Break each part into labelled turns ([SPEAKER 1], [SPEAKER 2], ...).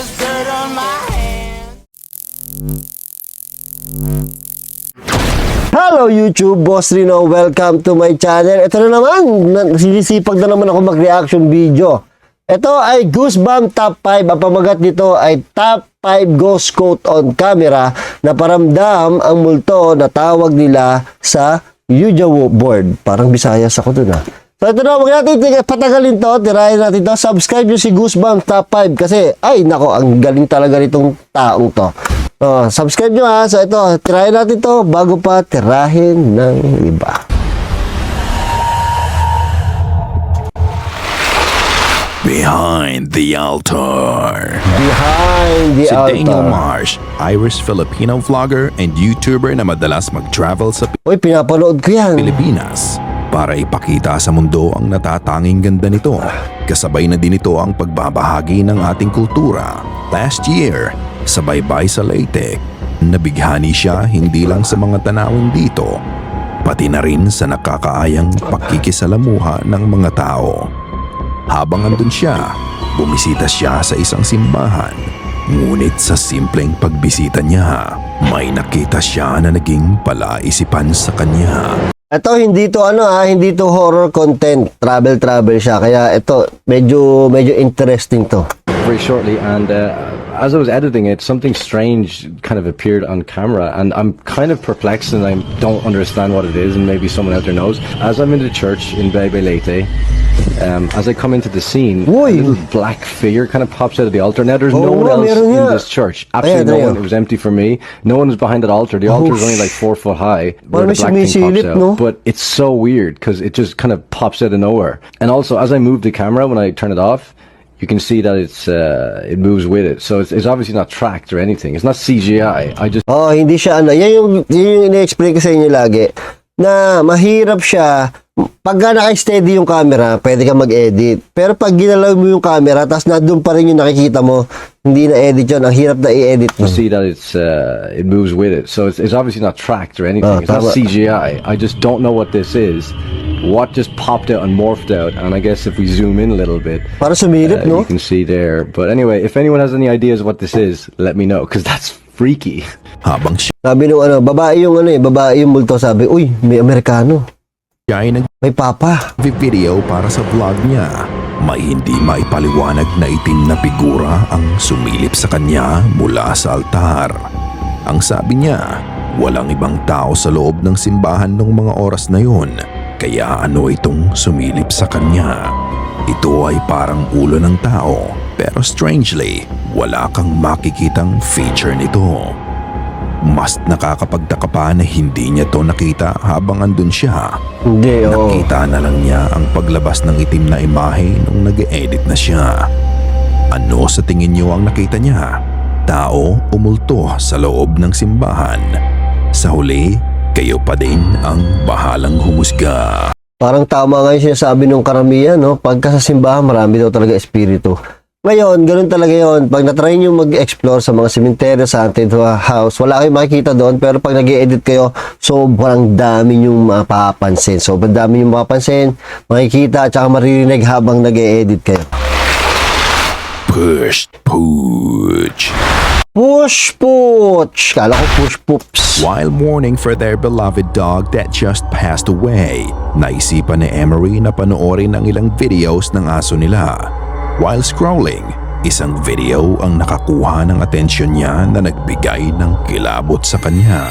[SPEAKER 1] there's dirt on my hands.
[SPEAKER 2] Hello YouTube, Boss Rino. Welcome to my channel. Ito na naman, sinisipag na naman ako mag-reaction video. Ito ay Goosebump Top 5. Ang pamagat nito ay Top 5 Ghost Quote on Camera na paramdam ang multo na tawag nila sa Ouija board. Parang Bisayas ako dun ha. So ito na, huwag natin patagalin to. Tirahin natin to. Subscribe nyo si Goosebump Top 5 kasi ay nako, ang galing talaga nitong taong to. Subscribe nyo ha. So ito, tirahin natin to bago pa tirahin ng iba.
[SPEAKER 3] Behind the Altar.
[SPEAKER 2] Behind the
[SPEAKER 3] Si
[SPEAKER 2] altar.
[SPEAKER 3] Daniel Marsh, Irish Filipino vlogger and YouTuber na madalas mag-travel sa
[SPEAKER 2] Uy, pinapanood ko yan.
[SPEAKER 3] Pilipinas para ipakita sa mundo ang natatanging ganda nito. Kasabay na din ito ang pagbabahagi ng ating kultura. Last year, sa Baybay sa Leyte, nabighani siya hindi lang sa mga tanawin dito, pati na rin sa nakakaayang pakikisalamuha ng mga tao. Habang andun siya, bumisita siya sa isang simbahan. Ngunit sa simpleng pagbisita niya, may nakita siya na naging palaisipan sa kanya.
[SPEAKER 2] Ito hindi to hindi to horror content. Travel siya. Kaya ito medyo interesting to.
[SPEAKER 4] Very shortly, and as I was editing it, something strange kind of appeared on camera, and I'm kind of perplexed and I don't understand what it is, and maybe someone out there knows. As I'm in the church in Baybay Leyte, as I come into the scene,
[SPEAKER 2] Uy.
[SPEAKER 4] a little black figure kind of pops out of the altar. Now there's no
[SPEAKER 2] Oo
[SPEAKER 4] one
[SPEAKER 2] nga,
[SPEAKER 4] else
[SPEAKER 2] meron
[SPEAKER 4] in
[SPEAKER 2] nga.
[SPEAKER 4] this church. Absolutely no
[SPEAKER 2] Ayan.
[SPEAKER 4] one. It was empty for me. No one was behind that altar. The altar is only like 4 foot high, where
[SPEAKER 2] Parang
[SPEAKER 4] the black thing pops
[SPEAKER 2] sumisilip,
[SPEAKER 4] out.
[SPEAKER 2] no?
[SPEAKER 4] But it's so weird because it just kind of pops out of nowhere. And also, as I move the camera, when I turn it off, you can see that it moves with it. So it's obviously not tracked or anything. It's not CGI. I just
[SPEAKER 2] Hindi siya yan yung ine-explain ko sa inyo lagi na mahirap siya. Pagka naka-steady yung camera, pwede ka mag-edit. Pero pag ginalaw mo yung camera, tapos nandun pa rin yung nakikita mo, hindi na-edit yun. Ang hirap na i-edit mo.
[SPEAKER 4] see that it moves with it. So it's obviously not tracked or anything. It's not
[SPEAKER 2] tama.
[SPEAKER 4] CGI. I just don't know what this is. What just popped out and morphed out, and I guess if we zoom in a little bit,
[SPEAKER 2] Para sumilip, no?
[SPEAKER 4] you can see there. But anyway, if anyone has any ideas what this is, let me know, because that's freaky.
[SPEAKER 3] Habang siya
[SPEAKER 2] Sabi nung babae yung multo, sabi, uy, may Amerikano.
[SPEAKER 3] ay
[SPEAKER 2] May papa.
[SPEAKER 3] nag-video para sa vlog niya, may hindi maipaliwanag na itim na figura ang sumilip sa kanya mula sa altar. Ang sabi niya, walang ibang tao sa loob ng simbahan ng mga oras na yun, kaya ano itong sumilip sa kanya. Ito ay parang ulo ng tao, pero strangely, wala kang makikitang feature nito. Mas nakakapagtaka pa na hindi niya to nakita habang andun siya.
[SPEAKER 2] Hindi, oo.
[SPEAKER 3] Nakita na lang niya ang paglabas ng itim na imahe nung nag-edit na siya. Ano sa tingin niyo ang nakita niya? Tao o multo sa loob ng simbahan? Sa huli, kayo pa din ang bahalang humusga.
[SPEAKER 2] Parang tama nga yung sinasabi ng karamihan, no? Pagka sa simbahan, marami daw talaga espiritu. Ngayon, ganun talaga yon. Pag na-try nyo mag-explore sa mga cemetery, sa haunted house, wala kayong makikita doon. Pero pag nag-edit kayo, sobrang dami nyong mapapansin. Sobrang dami nyong mapapansin, makikita, at saka maririnig habang nag-edit kayo.
[SPEAKER 3] Push, pooch.
[SPEAKER 2] Push pooch! Kala ko push poops.
[SPEAKER 3] While mourning for their beloved dog that just passed away, naisipan ni Emery na panoorin ang ilang videos ng aso nila. While scrolling, isang video ang nakakuha ng atensyon niya na nagbigay ng kilabot sa kanya.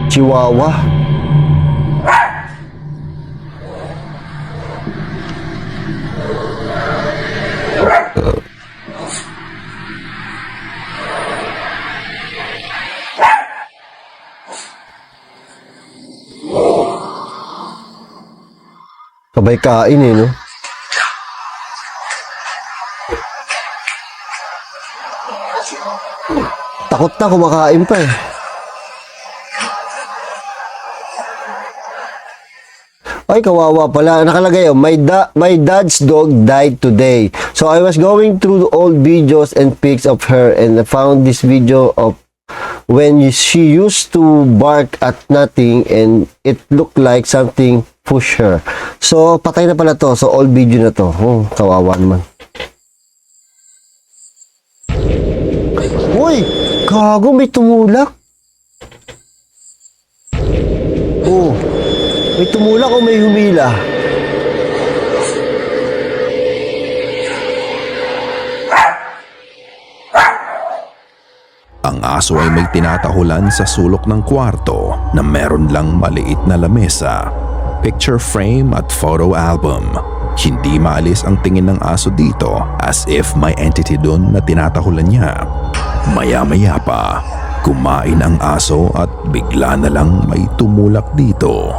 [SPEAKER 2] Chihuahua. Sabay kain no? Takot na, kumakain pa eh. Ay, kawawa pala. Nakalagay, my dad's dog died today. So I was going through the old videos and pics of her and I found this video of when she used to bark at nothing and it looked like something push her. So, patay na pala to. So, old video na to. Oh, kawawa naman. Uy! Gago, may tumulak. Oh, may tumulak o may humila?
[SPEAKER 3] Ang aso ay may tinatahulan sa sulok ng kwarto na meron lang maliit na lamesa, picture frame at photo album. Hindi maalis ang tingin ng aso dito as if may entity doon na tinatahulan niya. Maya-maya pa, kumain ang aso at bigla na lang may tumulak dito.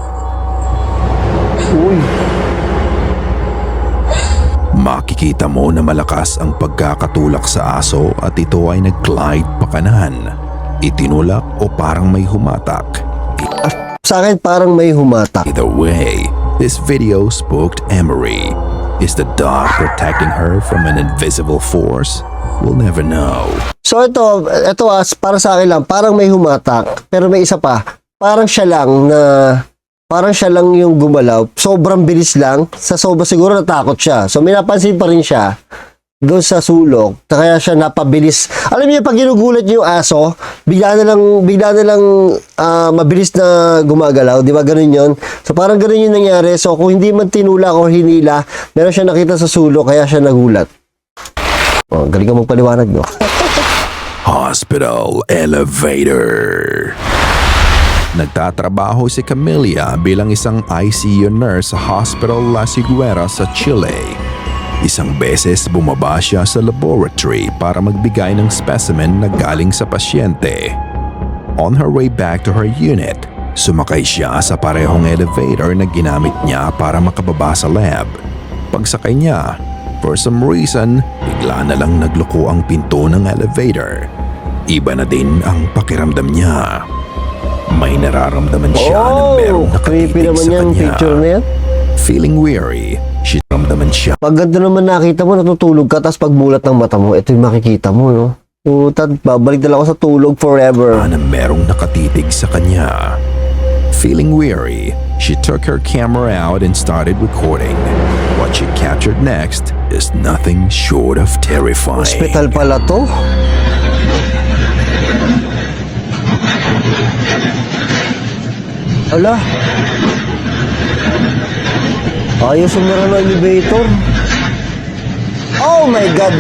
[SPEAKER 2] Uy,
[SPEAKER 3] Makikita mo na malakas ang pagkakatulak sa aso at ito ay nag-glide pakanan. Itinulak o parang may humatak.
[SPEAKER 2] sa akin parang may humatak.
[SPEAKER 3] Either way, this video spooked Emery. Is the dog protecting her from an invisible force? We'll never know.
[SPEAKER 2] So ito para sa akin lang, parang may humatak, pero may isa pa, parang siya lang yung gumalaw. Sobrang bilis lang, sa sobra siguro natakot siya. So may napansin pa rin siya doon sa sulok, kaya siya napabilis. Alam niyo, pag ginugulat niyo yung aso, bigla na lang mabilis na gumagalaw, di ba? Ganun yun. So parang ganun yung nangyari. So kung hindi man tinulak o hinila, meron siya nakita sa sulok, kaya siya nagulat. Oh, galing ka magpaliwanag, no?
[SPEAKER 3] Hospital elevator. Nagtatrabaho si Camelia bilang isang ICU nurse sa Hospital La Siguera sa Chile. Isang beses bumaba siya sa laboratory para magbigay ng specimen na galing sa pasyente. On her way back to her unit, sumakay siya sa parehong elevator na ginamit niya para makababa sa lab. Pagsakay niya, for some reason, bigla na lang nagluko ang pinto ng elevator. Iba na din ang pakiramdam niya. May nararamdaman siya na merong
[SPEAKER 2] creepy
[SPEAKER 3] nakatitig
[SPEAKER 2] naman
[SPEAKER 3] sa
[SPEAKER 2] yung
[SPEAKER 3] kanya.
[SPEAKER 2] picture na yan.
[SPEAKER 3] Feeling weary, she ramdaman siya
[SPEAKER 2] Pag ganito naman nakita mo, natutulog ka, tapos pagmulat ng mata mo, ito yung makikita mo, no? Putat, babalik na lang ako sa tulog forever.
[SPEAKER 3] na merong nakatitig sa kanya. Feeling weary, she took her camera out and started recording. What she captured next is nothing short of terrifying.
[SPEAKER 2] Hospital pala to. Ala. Ayos sumira ng elevator. Oh my God.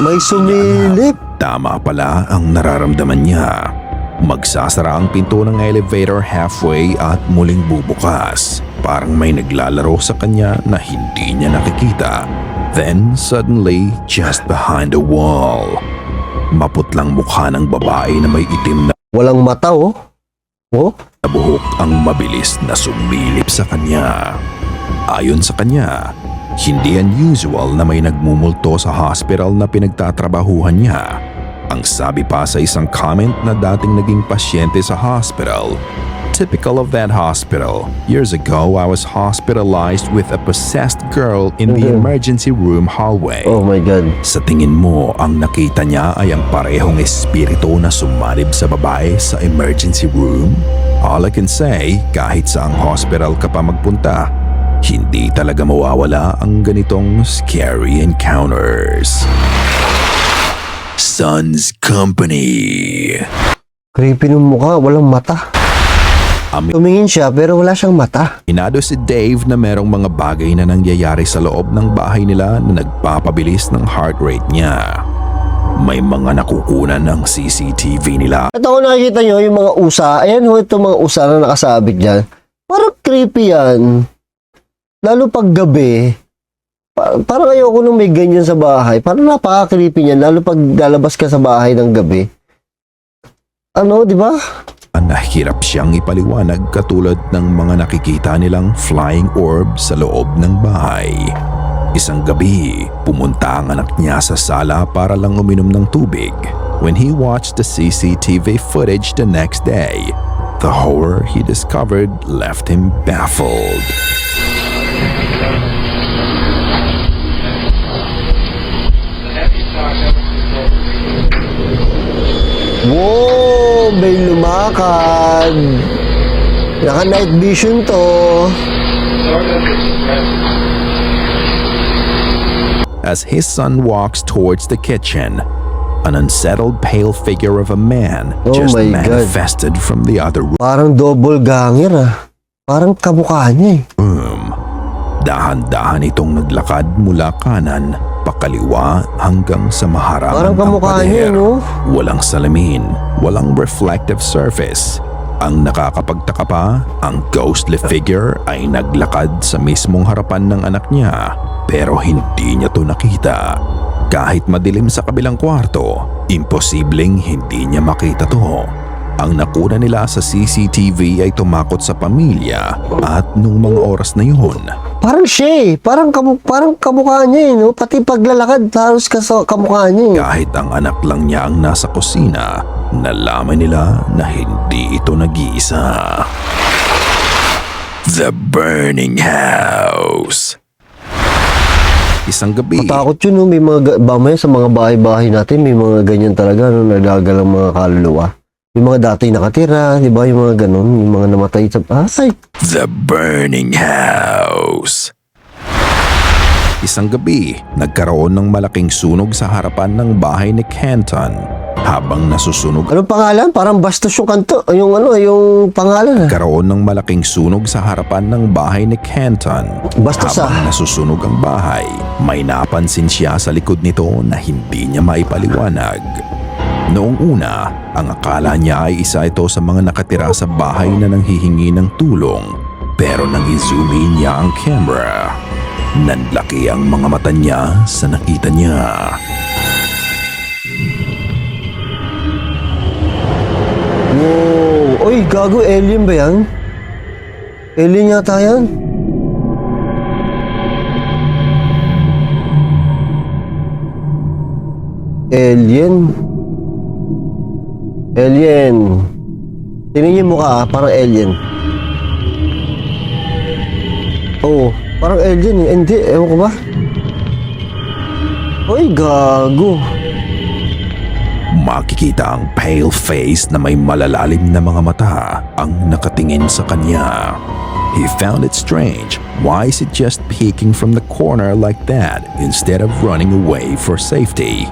[SPEAKER 2] May sumilip.
[SPEAKER 3] Tama pala ang nararamdaman niya. Magsasara ang pinto ng elevator halfway at muling bubukas. Parang may naglalaro sa kanya na hindi niya nakikita. Then suddenly, just behind the wall, maputlang mukha ng babae na may itim na
[SPEAKER 2] Walang mata, oh. Oh?
[SPEAKER 3] buhok ang mabilis na sumilip sa kanya. Ayon sa kanya, hindi unusual na may nagmumulto sa hospital na pinagtatrabahuhan niya. Ang sabi pa sa isang comment na dating naging pasyente sa hospital, typical of that hospital. Years ago, I was hospitalized with a possessed girl in the emergency room hallway.
[SPEAKER 2] Oh my God.
[SPEAKER 3] Sa tingin mo, ang nakita niya ay ang parehong espiritu na sumalib sa babae sa emergency room? All I can say, kahit saang hospital ka pa magpunta, hindi talaga mawawala ang ganitong scary encounters. Sons Company.
[SPEAKER 2] Creepy ng mukha, walang mata. Tumingin siya pero wala siyang mata.
[SPEAKER 3] Inado si Dave na merong mga bagay na nangyayari sa loob ng bahay nila na nagpapabilis ng heart rate niya. May mga nakukunan ng CCTV nila.
[SPEAKER 2] Ito kung nakikita nyo, yung mga usa, ayan ho, itong mga usa na nakasabit dyan. Parang creepy yan. Lalo pag gabi, parang ayoko nung may ganyan sa bahay. Parang napaka-creepy niyan, lalo pag lalabas ka sa bahay ng gabi. Ano, di ba?
[SPEAKER 3] Nahirap siyang ipaliwanag katulad ng mga nakikita nilang flying orb sa loob ng bahay. Isang gabi, pumunta ang anak niya sa sala para lang uminom ng tubig. When he watched the CCTV footage the next day, the horror he discovered left him baffled.
[SPEAKER 2] Wow, may lumakad. Naka-night vision to.
[SPEAKER 3] As his son walks towards the kitchen, an unsettled pale figure of a man
[SPEAKER 2] Oh
[SPEAKER 3] just
[SPEAKER 2] my
[SPEAKER 3] manifested from the other
[SPEAKER 2] Parang double ganger ah. Parang kamukha niya eh.
[SPEAKER 3] room. Dahan-dahan itong naglakad mula kanan, pakaliwa hanggang sa maharap
[SPEAKER 2] Parang kamukha niya, no?
[SPEAKER 3] Walang salamin, walang reflective surface. Ang nakakapagtaka pa, ang ghostly figure ay naglakad sa mismong harapan ng anak niya, pero hindi niya to nakita. Kahit madilim sa kabilang kwarto, imposibleng hindi niya makita to. Ang nakuna nila sa CCTV ay tumakot sa pamilya at nung mga oras na yun,
[SPEAKER 2] Parang siya eh. Parang kamukha niya eh, no? Pati paglalakad, halos kamukha niya eh.
[SPEAKER 3] kahit ang anak lang niya ang nasa kusina, nalaman nila na hindi ito nag-iisa. The Burning House. Isang gabi,
[SPEAKER 2] Matakot yun, no? May mga, mamaya sa mga bahay-bahay natin, may mga ganyan talaga, no? Nagagalang mga kaluluwa. Yung mga dati nakatira, di ba? Yung mga ganon, yung mga namatay sa... Ay,
[SPEAKER 3] The Burning House. Isang gabi, nagkaroon ng malaking sunog sa harapan ng bahay ni Canton. Habang nasusunog,
[SPEAKER 2] anong pangalan? Parang bastos yung kanto. Yung ano, yung pangalan.
[SPEAKER 3] nagkaroon ng malaking sunog sa harapan ng bahay ni Canton.
[SPEAKER 2] Bastos
[SPEAKER 3] Habang nasusunog ang bahay, may napansin siya sa likod nito na hindi niya maipaliwanag. Noong una, ang akala niya ay isa ito sa mga nakatira sa bahay na nanghihingi ng tulong. Pero nang i-zoom in niya ang camera, nanlaki ang mga mata niya sa nakita niya.
[SPEAKER 2] Wow. Oy, gago, alien ba yan? Alien yata yan. Alien. Alien. Tingnan yung mukha ah, parang alien. Oo, parang alien eh. Hindi, ewan ko ba? Oy, gago.
[SPEAKER 3] Makikita ang pale face na may malalalim na mga mata ang nakatingin sa kanya. He found it strange. Why is it just peeking from the corner like that instead of running away for safety?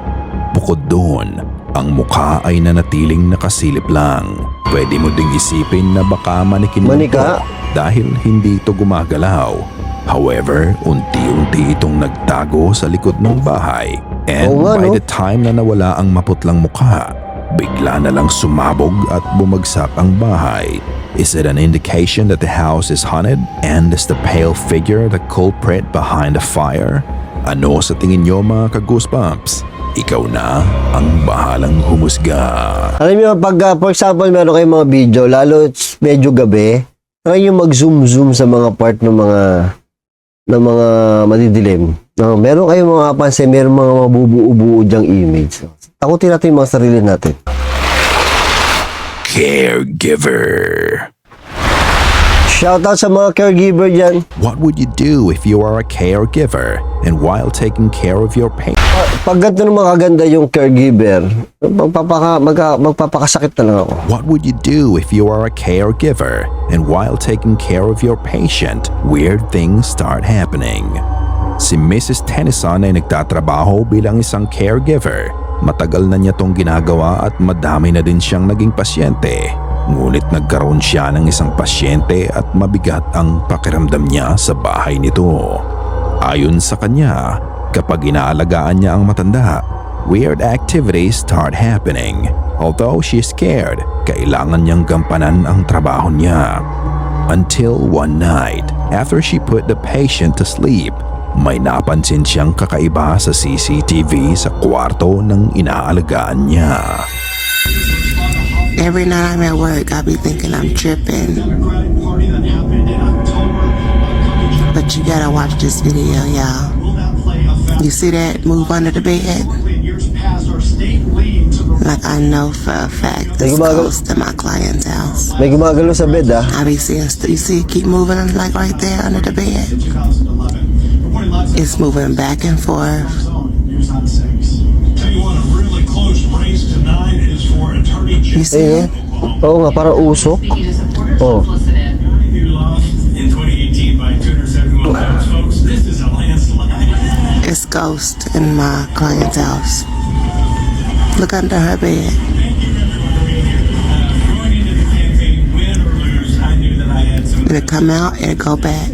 [SPEAKER 3] Bukod doon, ang mukha ay nanatiling nakasilip lang. Pwede mo ding isipin na baka manikin mo
[SPEAKER 2] Manika?
[SPEAKER 3] ito dahil hindi ito gumagalaw. However, unti-unti itong nagtago sa likod ng bahay. And
[SPEAKER 2] Oo nga,
[SPEAKER 3] by
[SPEAKER 2] no?
[SPEAKER 3] the time na nawala ang maputlang mukha, bigla na lang sumabog at bumagsak ang bahay. Is it an indication that the house is haunted? And is the pale figure the culprit behind the fire? Ano sa tingin nyo mga ka-goosebumps? Ikaw na ang bahalang humusga.
[SPEAKER 2] Alam niyo, pag for example, meron kayong mga video, lalo it's medyo gabi, try yung mag-zoom sa mga part ng mga madidilim. No, meron kayong mga pansin, meron mga mabubuo-buo dyang image. Takutin natin yung mga sarili natin.
[SPEAKER 3] Caregiver.
[SPEAKER 2] Shoutout sa mga caregiver dyan.
[SPEAKER 3] What would you do if you are a caregiver and while taking care of your patient?
[SPEAKER 2] Pag ganito naman kaganda yung caregiver, magpapakasakit na lang ako.
[SPEAKER 3] What would you do if you are a caregiver and while taking care of your patient, weird things start happening? Si Mrs. Tennyson ay nagtatrabaho bilang isang caregiver. Matagal na niya tong ginagawa at madami na din siyang naging pasyente. Ngunit nagkaroon siya ng isang pasyente at mabigat ang pakiramdam niya sa bahay nito. Ayon sa kanya, kapag inaalagaan niya ang matanda, weird activities start happening. Although she's scared, kailangan niyang gampanan ang trabaho niya. Until one night, after she put the patient to sleep, may napansin siyang kakaiba sa CCTV sa kwarto ng inaalagaan niya.
[SPEAKER 5] Every night I'm at work, I be thinking I'm tripping. But you gotta watch this video, y'all. You see that move under the bed? Like I know for a fact this goes to my client's house.
[SPEAKER 2] May gumagalo sa bed ah.
[SPEAKER 5] I be seeing, you see it keep moving like right there under the bed? It's moving back and forth. You see
[SPEAKER 2] Eh,
[SPEAKER 5] it?
[SPEAKER 2] oo nga, parang usok. Oh.
[SPEAKER 5] ghost in my client's house. Look under her bed. It'll come out, it'll go back.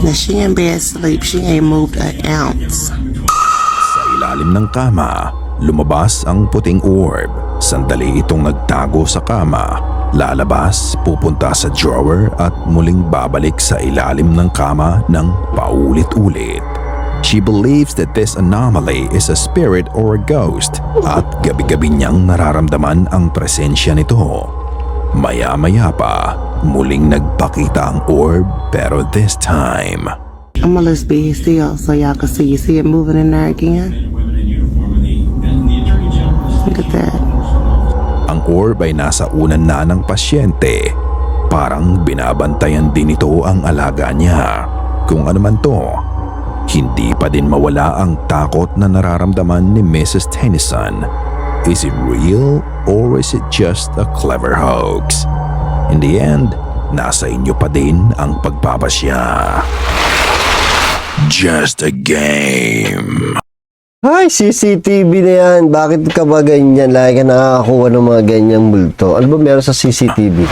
[SPEAKER 5] Now she in bed sleep, she ain't moved an ounce.
[SPEAKER 3] Sa ilalim ng kama, lumabas ang puting orb. Sandali itong nagtago sa kama. Lalabas, pupunta sa drawer at muling babalik sa ilalim ng kama ng paulit-ulit. She believes that this anomaly is a spirit or a ghost at gabi-gabi niyang nararamdaman ang presensya nito. Maya-maya pa, muling nagpakita ang orb pero this time,
[SPEAKER 5] I'm gonna let's be still so y'all can see. You see it moving in there again? Look at that.
[SPEAKER 3] ang orb ay nasa unan na ng pasyente. Parang binabantayan din ito ang alaga niya. Kung ano man to, hindi pa din mawala ang takot na nararamdaman ni Mrs. Tennyson. Is it real or is it just a clever hoax? In the end, nasa inyo pa din ang pagpapasya. Just a game.
[SPEAKER 2] Ay, CCTV na yan. Bakit ka ba ganyan? Lagi ka nakakakuha ng mga ganyang multo. Ano ba meron sa CCTV?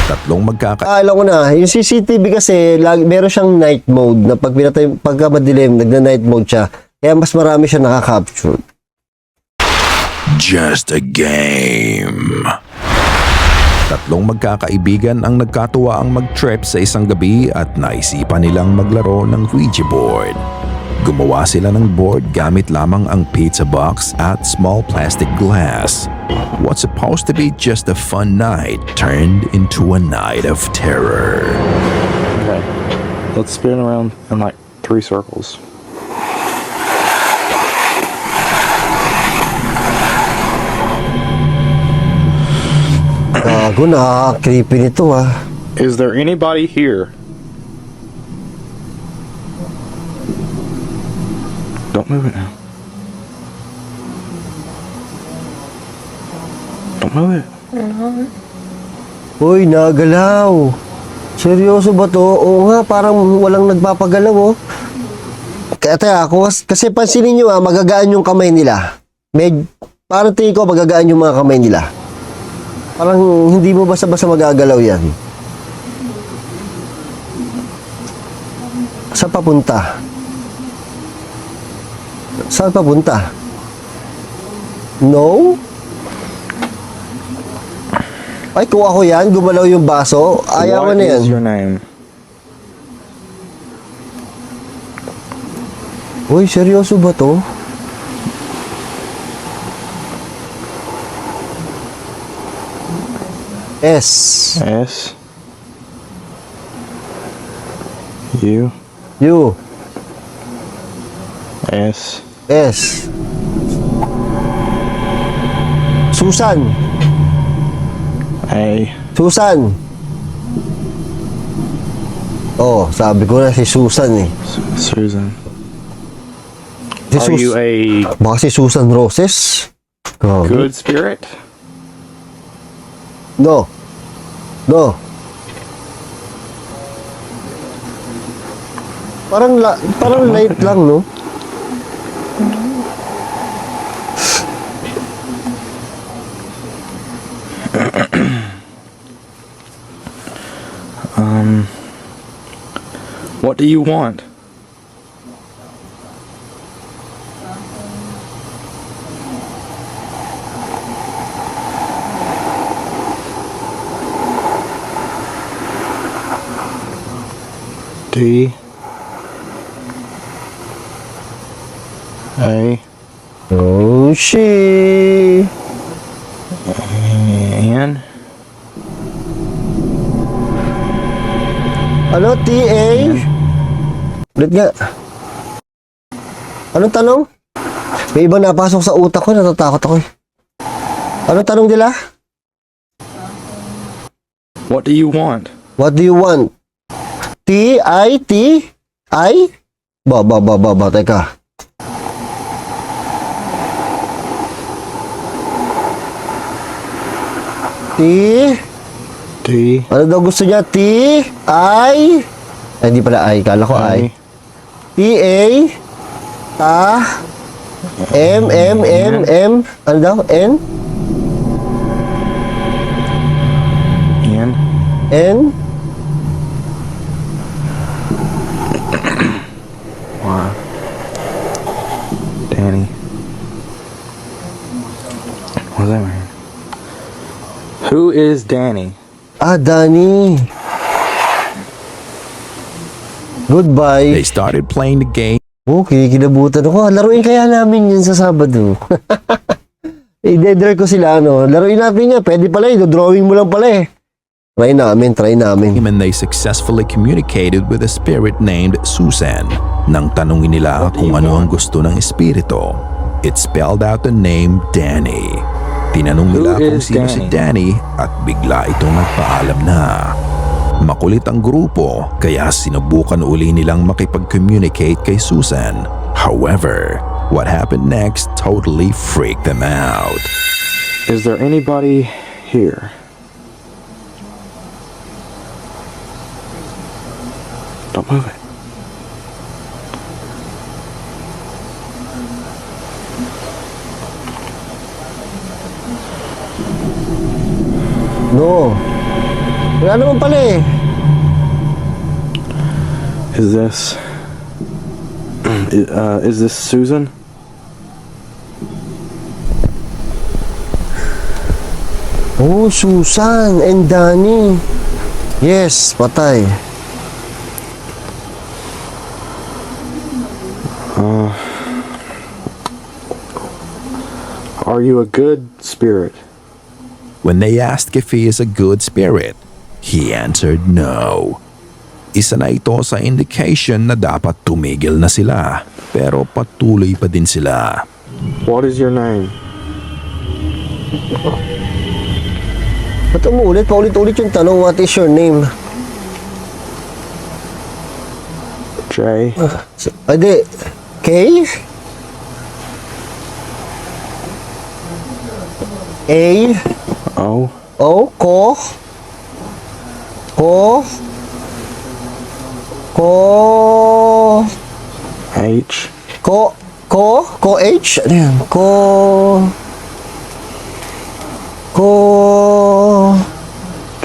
[SPEAKER 3] Tatlong
[SPEAKER 2] Alam ko na, yung CCTV kasi meron siyang night mode na pagka madilim, nagna-night mode siya. Kaya mas marami siya nakaka-capture.
[SPEAKER 3] Just a game. Tatlong magkakaibigan ang nagkatuwa ang mag-trip sa isang gabi at naisipan nilang maglaro ng Ouija board. Gumawa sila ng board gamit lamang ang pizza box at small plastic glass. What's supposed to be just a fun night turned into a night of terror.
[SPEAKER 6] Okay, let's spin around in like 3 circles.
[SPEAKER 2] Gago, nakaka-creepy nito ah.
[SPEAKER 6] Is there anybody here? Don't move it now. Don't move it.
[SPEAKER 2] Uy, nagalaw. Seryoso ba to? Oo nga, parang walang nagpapagalaw oh. Kaya ako, kasi pansinin nyo magagaan yung kamay nila. Parang tingin ko magagaan yung mga kamay nila. Parang hindi mo basta-basta magagalaw yan. Saan papunta? Saan papunta? No? Ay, kung ako yan, gumalaw yung baso, ayawan na yan.
[SPEAKER 6] What is your name?
[SPEAKER 2] Uy, seryoso ba to? S.
[SPEAKER 6] S. U.
[SPEAKER 2] U.
[SPEAKER 6] S.
[SPEAKER 2] S. Susan.
[SPEAKER 6] A.
[SPEAKER 2] Susan. Oh, sabi ko na si Susan eh.
[SPEAKER 6] Susan.
[SPEAKER 2] Si
[SPEAKER 6] Are you a
[SPEAKER 2] Baka si Susan Roses? Oh.
[SPEAKER 6] good spirit?
[SPEAKER 2] No. No. Parang light lang, no?
[SPEAKER 6] What do you want? D. A.
[SPEAKER 2] Oh, she.
[SPEAKER 6] N.
[SPEAKER 2] Ano? T-A? Ulit nga. Anong tanong? May iba napasok sa utak ko, natatakot ako eh. Anong tanong nila?
[SPEAKER 6] What do you want?
[SPEAKER 2] What do you want? T-I-T? I? Ba, teka. T?
[SPEAKER 6] D.
[SPEAKER 2] Ano daw gusto niya? T? I? Ay, hindi pala I. Kala ko I. T-A, ta, M, ano daw? N?
[SPEAKER 6] N.
[SPEAKER 2] N?
[SPEAKER 6] Wow. Danny. What does that mean? Who is Danny?
[SPEAKER 2] Ah, Danny. Goodbye.
[SPEAKER 3] They started playing the game
[SPEAKER 2] Oh, kinikilabutan ako. Laruin kaya namin yun sa Sabado. I-deader ko sila, ano. Laruin natin yan. Pwede pala, drawing mo lang pala eh. Try namin.
[SPEAKER 3] and they successfully communicated with a spirit named Susan. Nang tanungin nila kung ano ang gusto ng espiritu, it spelled out the name Danny. Tinanong nila
[SPEAKER 6] Who
[SPEAKER 3] kung
[SPEAKER 6] is
[SPEAKER 3] sino si Danny at bigla itong nagpaalam na. Makulit ang grupo kaya sinubukan uli nilang makipag-communicate kay Susan. However, what happened next totally freaked them out.
[SPEAKER 6] Is there anybody here? Don't move it.
[SPEAKER 2] No. Wala naman pala eh.
[SPEAKER 6] Is this Susan?
[SPEAKER 2] Oh, Susan and Danny. Yes, patay.
[SPEAKER 6] Are you a good spirit?
[SPEAKER 3] When they asked if he is a good spirit, he answered no. Isa na ito sa indication na dapat tumigil na sila, pero patuloy pa din sila.
[SPEAKER 6] What is your name?
[SPEAKER 2] Ba't umuulit? Paulit-ulit yung tanong, what is your name?
[SPEAKER 6] Jay.
[SPEAKER 2] Ade, K? A?
[SPEAKER 6] O.
[SPEAKER 2] O? Ko?
[SPEAKER 6] H.
[SPEAKER 2] Ko H? Ano yan?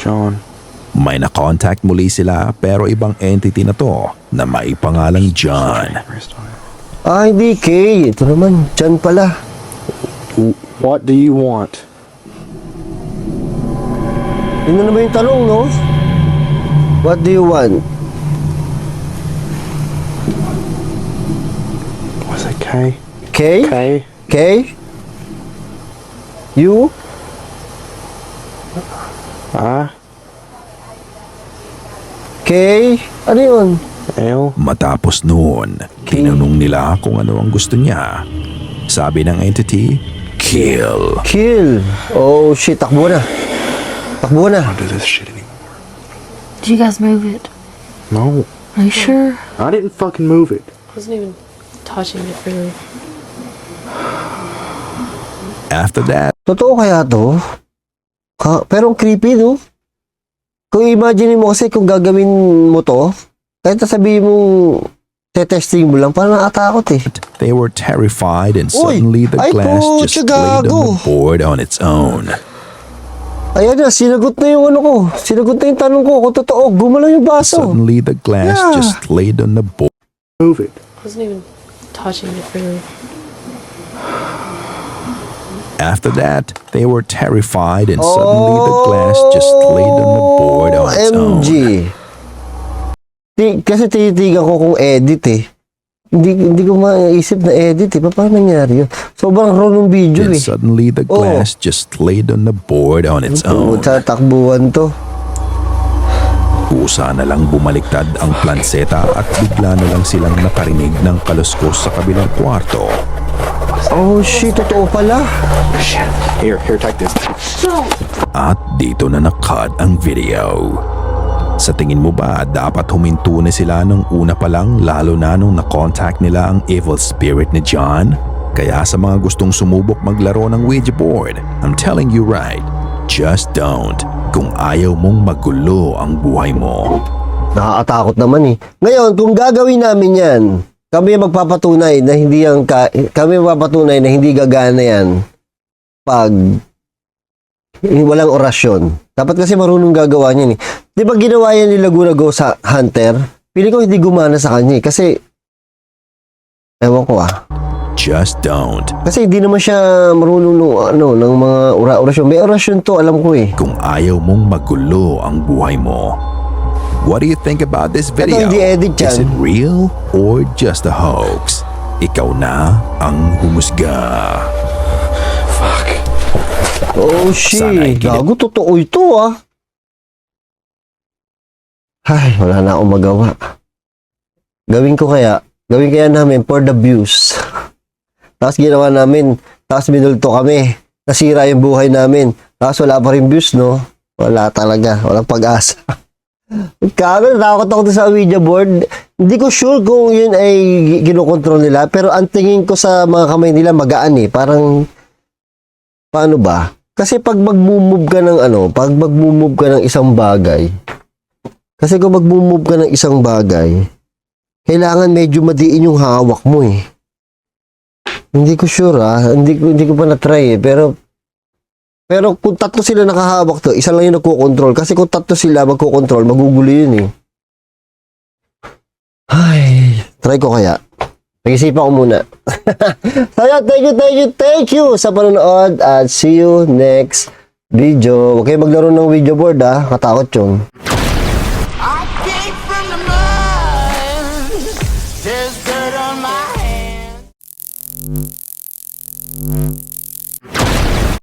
[SPEAKER 6] John.
[SPEAKER 3] May na-contact muli sila pero ibang entity na to na may pangalang John.
[SPEAKER 2] Ah, hindi K. Ito naman, John pala.
[SPEAKER 6] What do you want?
[SPEAKER 2] Yun na ba yung tanong, no? What do you want?
[SPEAKER 6] Was it K?
[SPEAKER 2] K?
[SPEAKER 6] K.
[SPEAKER 2] K? U? K? Ano yun?
[SPEAKER 6] L.
[SPEAKER 3] Matapos noon, tinanong nila kung ano ang gusto niya. Sabi ng entity, kill.
[SPEAKER 2] Kill. Oh shit, takbo na. Takbo na.
[SPEAKER 6] Do this shit anymore.
[SPEAKER 7] Did you guys move it?
[SPEAKER 6] No.
[SPEAKER 7] Are you sure?
[SPEAKER 6] I didn't fucking move it.
[SPEAKER 7] I wasn't even touching it really.
[SPEAKER 3] After that,
[SPEAKER 2] Totoo kaya to? Pero ang creepy, no? Kung imagine mo kasi kung gagawin mo to, kahit sabihin mo testing mo lang, parang nakatakot eh.
[SPEAKER 3] they were terrified and
[SPEAKER 2] Uy!
[SPEAKER 3] suddenly the
[SPEAKER 2] Ay,
[SPEAKER 3] glass
[SPEAKER 2] po,
[SPEAKER 3] just
[SPEAKER 2] gago!
[SPEAKER 3] laid on the board on its own.
[SPEAKER 2] Ayan na, sinagot na yung ano ko. Sinagot na yung tanong ko kung totoo. Gumalaw yung baso.
[SPEAKER 3] Suddenly the glass
[SPEAKER 2] Yeah.
[SPEAKER 3] just laid on the board.
[SPEAKER 6] Move it.
[SPEAKER 7] I wasn't even touching it really.
[SPEAKER 3] After that, they were terrified and suddenly the glass just laid on the board on its own.
[SPEAKER 2] OMG. Kasi tinitigan ko kung edit eh. Hindi ko maisip na edit eh. Paano nangyari yun? Sobrang raw ng video
[SPEAKER 3] Then
[SPEAKER 2] eh.
[SPEAKER 3] suddenly the glass just laid on the board on its own.
[SPEAKER 2] Sa takbuhan to.
[SPEAKER 3] Kusa na lang bumaliktad ang planseta at bigla na lang silang nakarinig ng kaluskos sa kabilang kwarto.
[SPEAKER 2] Oh shit, totoo pala.
[SPEAKER 6] Shit. Here, take this.
[SPEAKER 3] At dito na nakad ang video. Sa tingin mo ba dapat huminto na sila nung una pa lang lalo na nung na-contact nila ang evil spirit ni John? Kaya sa mga gustong sumubok maglaro ng Ouija board, I'm telling you right, just don't kung ayaw mong magulo ang buhay mo.
[SPEAKER 2] Nakakatakot naman eh. Ngayon, kung gagawin namin yan, kami ang magpapatunay na hindi gagana yan pag walang orasyon. Dapat kasi marunong gagawa niyan eh. Di ba ginawa yan ni Laguna Go sa Hunter? Pili ko hindi gumana sa kanya eh. Kasi, ewan ko
[SPEAKER 3] Just don't.
[SPEAKER 2] Kasi hindi naman siya marunong ng mga orasyon. May orasyon to, alam ko eh.
[SPEAKER 3] Kung ayaw mong magulo ang buhay mo. What do you think about this video?
[SPEAKER 2] hindi edit yan.
[SPEAKER 3] Is it real or just a hoax? Ikaw na ang humusga.
[SPEAKER 2] Oh
[SPEAKER 3] Sana
[SPEAKER 2] shit,
[SPEAKER 3] ay
[SPEAKER 2] gago, totoo ito Ay, wala na akong magawa. Gawin kaya namin for the views. Tapos ginawa namin, tapos minulto kami. Nasira yung buhay namin. Tapos wala pa rin views, no? Wala talaga, walang pag-asa. Kami, natakot ako sa Ouija board. Hindi ko sure kung yun ay kinokontrol nila, pero ang tingin ko sa mga kamay nila magaan eh. Parang, paano ba? Kasi pag mag-move ka ng isang bagay, kailangan medyo madiin yung hawak mo eh. Hindi ko sure hindi ko pa na-try eh, pero kung tatlo sila nakahawak to, isa lang yung nagko-control. Kasi kung tatlo sila magko-control, magugulo yun eh. Ay, try ko kaya. Pag-isipan ko muna. So, thank you sa panonood at see you next video. Huwag kayo maglaro ng video board katakot yun.
[SPEAKER 1] I came from the mud. There's dirt on my hands.